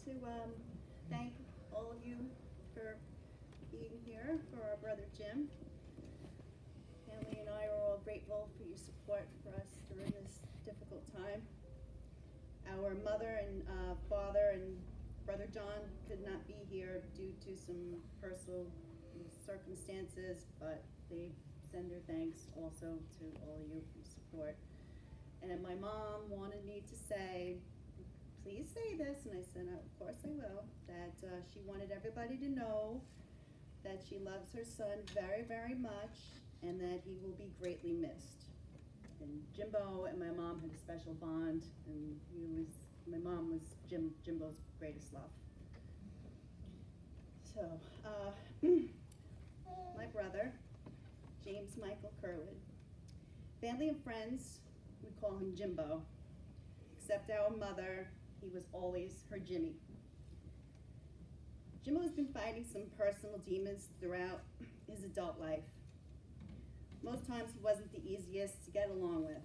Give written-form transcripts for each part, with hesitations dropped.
to thank all of you for being here for our brother Jim. Family and I are all grateful for your support for us during this difficult time. Our mother and father and brother John could not be here due to some personal circumstances, but they send their thanks also to all of you for your support. And my mom wanted me to say, please say this, and I said, of course I will, that she wanted everybody to know that she loves her son very, very much, and that he will be greatly missed. And Jimbo and my mom had a special bond, and my mom was Jimbo's greatest love. So, my brother, James Michael Kerwood. Family and friends would call him Jimbo, except our mother, he was always her Jimmy. Jimbo has been fighting some personal demons throughout his adult life. Most times he wasn't the easiest to get along with.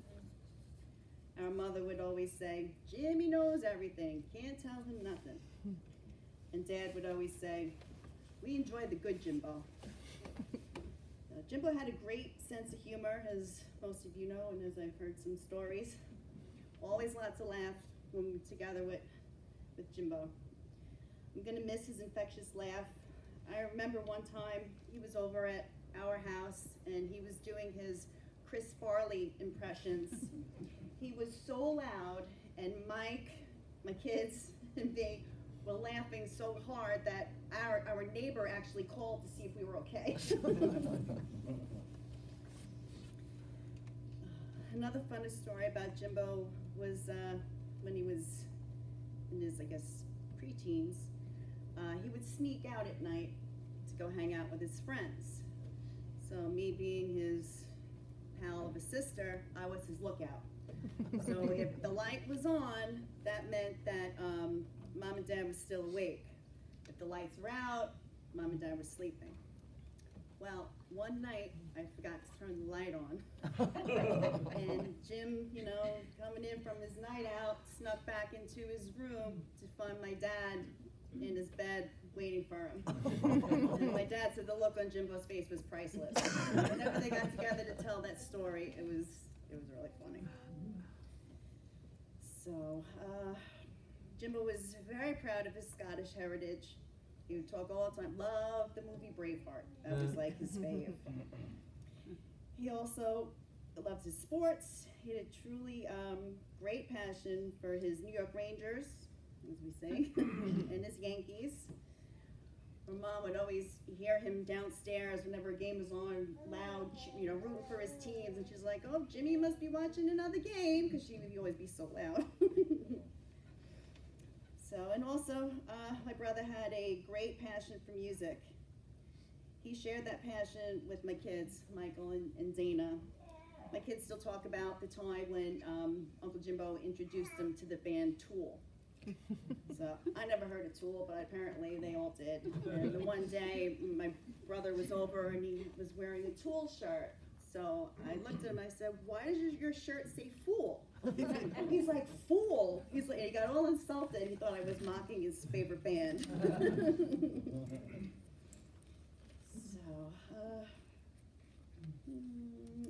Our mother would always say, Jimmy knows everything, can't tell him nothing. And Dad would always say, we enjoy the good Jimbo. Jimbo had a great sense of humor, as most of you know, and as I've heard some stories. Always lots of laugh when we were together with Jimbo. I'm gonna miss his infectious laugh. I remember one time he was over at our house and he was doing his Chris Farley impressions. He was so loud, and Mike, my kids, and me were laughing so hard that our neighbor actually called to see if we were okay. Another funny story about Jimbo was when he was in his, I guess, preteens, he would sneak out at night to go hang out with his friends. So me being his pal of a sister, I was his lookout. So if the light was on, that meant that Mom and Dad was still awake. If the lights were out, Mom and Dad were sleeping. Well, one night I forgot to turn the light on. And Jim, coming in from his night out, snuck back into his room to find my dad in his bed waiting for him. And my dad said the look on Jimbo's face was priceless. Whenever they got together to tell that story, it was really funny. So, Jimbo was very proud of his Scottish heritage. He would talk all the time, loved the movie Braveheart. That was like his fave. He also loves his sports. He had a truly great passion for his New York Rangers, as we say, and his Yankees. My mom would always hear him downstairs whenever a game was on, loud, rooting for his teams, and she's like, "Oh, Jimmy must be watching another game," because she would always be so loud. So, and also, my brother had a great passion for music. He shared that passion with my kids, Michael and Dana. My kids still talk about the time when Uncle Jimbo introduced them to the band Tool. So I never heard of Tool, but apparently they all did. And the one day, my brother was over and he was wearing a Tool shirt. So I looked at him and I said, "Why does your shirt say Fool?" And he's like, "Fool?" He's like, he got all insulted. He thought I was mocking his favorite band.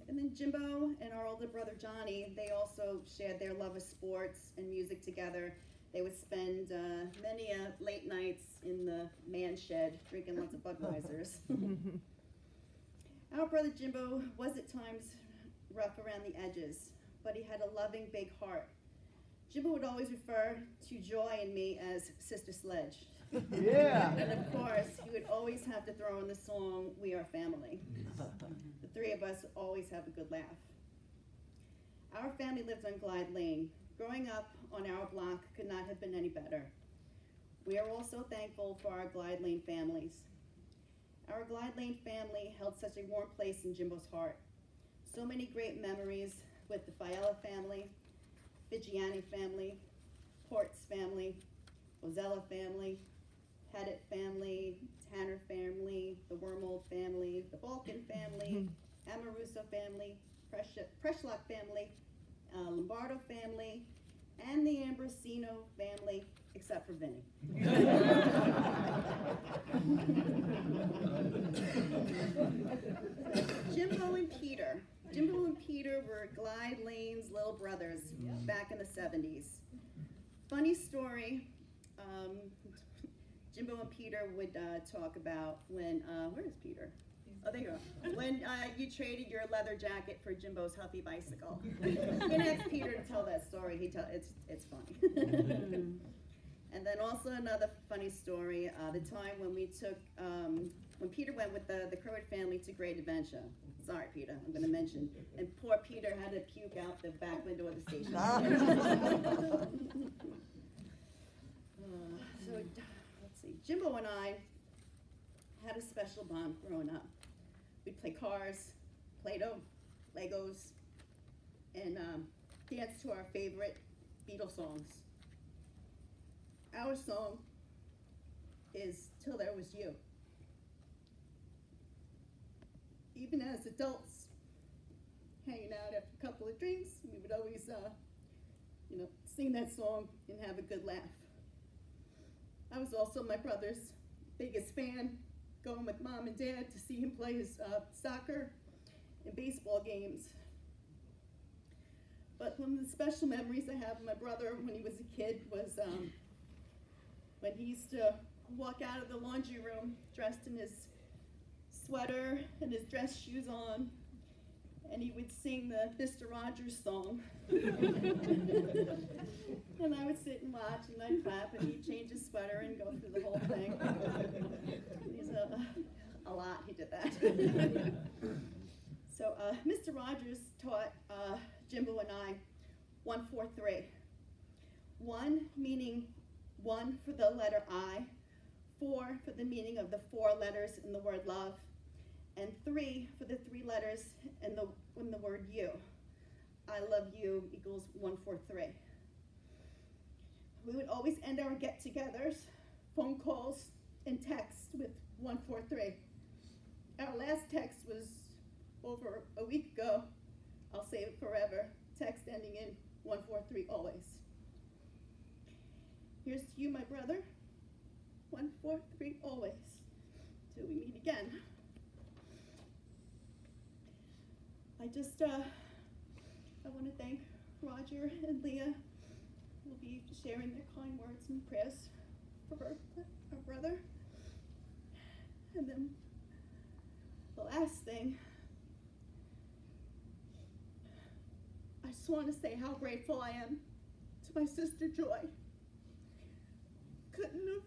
And then Jimbo and our older brother Johnny, they also shared their love of sports and music together. They would spend many late nights in the man shed drinking lots of Budweisers. Our brother Jimbo was at times rough around the edges, but he had a loving big heart. Jimbo would always refer to Joy and me as Sister Sledge. Yeah. And of course, he would always have to throw in the song, "We Are Family." The three of us always have a good laugh. Our family lived on Glide Lane. Growing up on our block could not have been any better. We are also thankful for our Glide Lane families. Our Glide Lane family held such a warm place in Jimbo's heart. So many great memories with the Fiala family, Vigiani family, Ports family, Ozella family, Pettit family, Tanner family, the Wormold family, the Balkan family, Amoruso family, Preschlock family, Lombardo family, and the Ambrosino family except for Vinny. Jimbo and Peter. Jimbo and Peter were Glide Lane's little brothers back in the 70s. Funny story, Jimbo and Peter would talk about when, where is Peter? Oh, there you are. When you traded your leather jacket for Jimbo's Huffy bicycle. You can ask Peter to tell that story. It's funny. And then also another funny story, the time when we took, when Peter went with the Curwood family to Great Adventure. Sorry, Peter, I'm going to mention. And poor Peter had to puke out the back window of the station. So, let's see. Jimbo and I had a special bond growing up. We'd play cars, Play-Doh, Legos, and dance to our favorite Beatles songs. Our song is Till There Was You. Even as adults, hanging out after a couple of drinks, we would always, sing that song and have a good laugh. I was also my brother's biggest fan, going with Mom and Dad to see him play his soccer and baseball games. But one of the special memories I have of my brother when he was a kid was when he used to walk out of the laundry room dressed in his sweater and his dress shoes on, and he would sing the Mr. Rogers song. And I would sit and watch, and I'd clap, and he'd change his sweater and go through the whole thing. He's a lot, he did that. So Mr. Rogers taught Jimbo and I 1-4-3. 1 meaning 1 for the letter I, 4 for the meaning of the 4 letters in the word love, and 3 for the 3 letters in the word you. I love you equals 1-4-3. We would always end our get-togethers, phone calls, and texts with 1-4-3. Our last text was over a week ago. I'll save it forever. Text ending in 1-4-3 always. Here's to you, my brother. 1-4-3 always. Till we meet again. I want to thank Roger and Leah who will be sharing their kind words and prayers for our brother. And then the last thing, I just want to say how grateful I am to my sister Joy. Couldn't have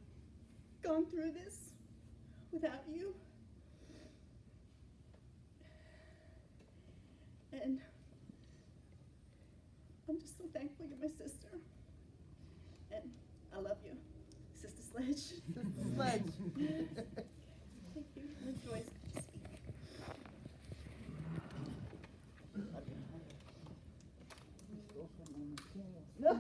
gone through this without you. And I'm just so thankful you're my sister. And I love you, Sister Sledge. Sister Sledge. Thank you. Miss Joyce. No.